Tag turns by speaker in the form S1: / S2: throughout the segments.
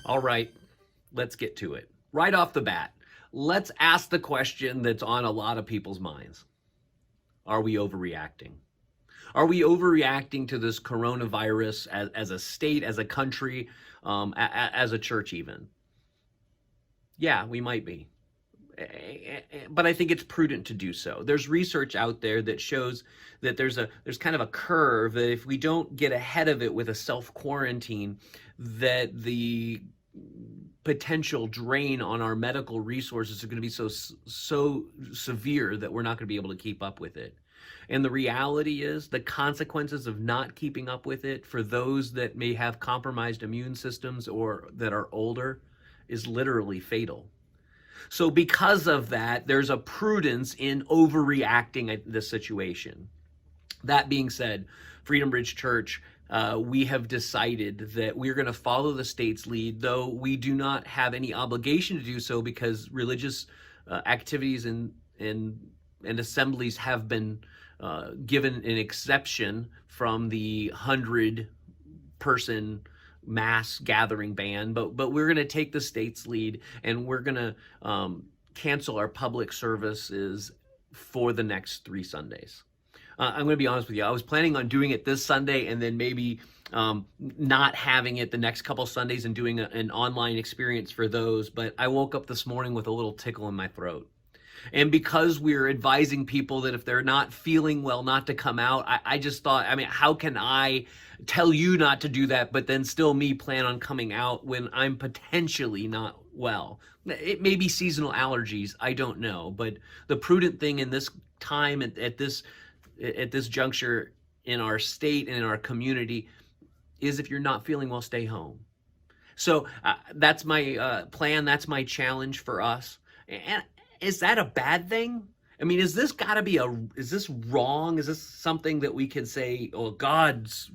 S1: All right, let's get to it. Right off the bat, let's ask the question that's on a lot of people's minds. Are we overreacting? Are we overreacting to this coronavirus as a state, as a country, as a church even? Yeah, we might be. But I think it's prudent to do so. There's research out there that shows that there's kind of a curve that if we don't get ahead of it with a self quarantine, that the potential drain on our medical resources are going to be so severe that we're not going to be able to keep up with it. And the reality is the consequences of not keeping up with it for those that may have compromised immune systems or that are older is literally fatal. So because of that, there's a prudence in overreacting at the situation. That being said, Freedom Bridge Church, we have decided that we're going to follow the state's lead, though we do not have any obligation to do so because religious activities and assemblies have been given an exception from the 100-person mass gathering ban, but we're going to take the state's lead and we're going to cancel our public services for the next 3 Sundays. I'm going to be honest with you. I was planning on doing it this Sunday and then maybe not having it the next couple Sundays and doing an online experience for those, but I woke up this morning with a little tickle in my throat. And because we're advising people that if they're not feeling well, not to come out, I just thought, I mean, how can I tell you not to do that, but then still me plan on coming out when I'm potentially not well? It may be seasonal allergies, I don't know. But the prudent thing in this time, at this juncture in our state and in our community, is if you're not feeling well, stay home. So that's my plan. That's my challenge for us. And is that a bad thing? I mean, is this wrong? Is this something that we can say, oh, God's,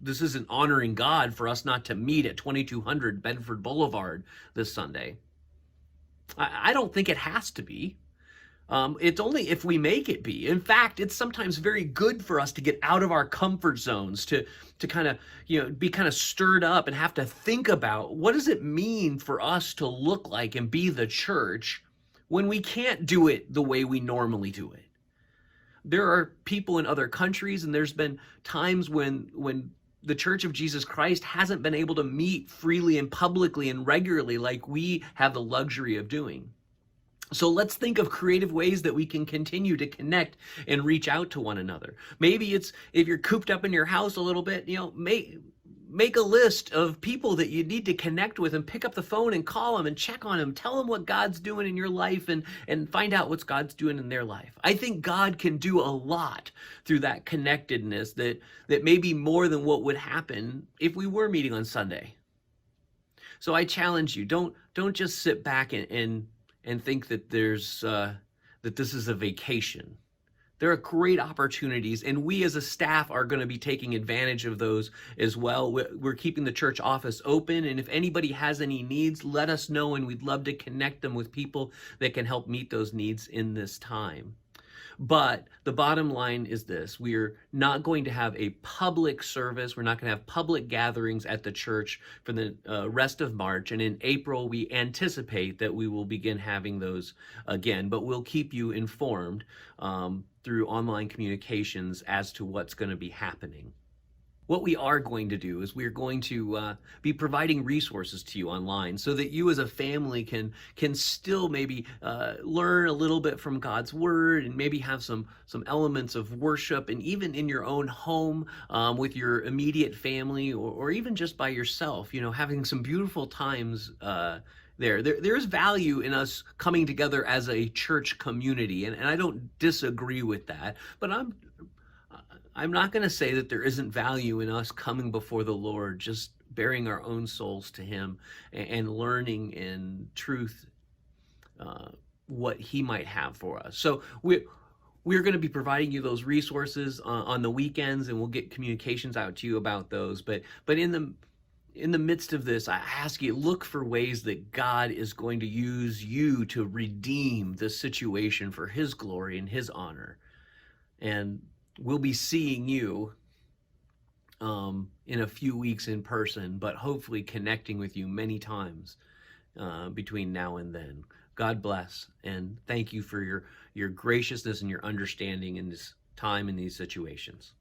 S1: this isn't honoring God for us not to meet at 2200 Bedford Boulevard this Sunday? I don't think it has to be. It's only if we make it be. In fact, it's sometimes very good for us to get out of our comfort zones, to kind of, be kind of stirred up and have to think about what does it mean for us to look like and be the church when we can't do it the way we normally do it. There are people in other countries, and there's been times when the Church of Jesus Christ hasn't been able to meet freely and publicly and regularly like we have the luxury of doing. So let's think of creative ways that we can continue to connect and reach out to one another. Maybe it's if you're cooped up in your house a little bit, make a list of people that you need to connect with and pick up the phone and call them and check on them. Tell them what God's doing in your life and find out what God's doing in their life. I think God can do a lot through that connectedness that may be more than what would happen if we were meeting on Sunday. So I challenge you, don't just sit back and think that that this is a vacation. There are great opportunities, and we as a staff are going to be taking advantage of those as well. We're keeping the church office open, and if anybody has any needs, let us know, and we'd love to connect them with people that can help meet those needs in this time. But the bottom line is this: we're not going to have a public service. We're not going to have public gatherings at the church for the rest of March. And in April, we anticipate that we will begin having those again. But we'll keep you informed through online communications as to what's going to be happening. What we are going to do is we're going to be providing resources to you online so that you as a family can still maybe learn a little bit from God's word and maybe have some elements of worship, and even in your own home with your immediate family or even just by yourself, having some beautiful times there's value in us coming together as a church community, and I don't disagree with that, but I'm not going to say that there isn't value in us coming before the Lord, just bearing our own souls to Him and learning in truth what He might have for us. So we're going to be providing you those resources on the weekends, and we'll get communications out to you about those. But in the midst of this, I ask you, look for ways that God is going to use you to redeem the situation for His glory and His honor. And we'll be seeing you in a few weeks in person, but hopefully connecting with you many times between now and then. God bless, and thank you for your graciousness and your understanding in this time in these situations.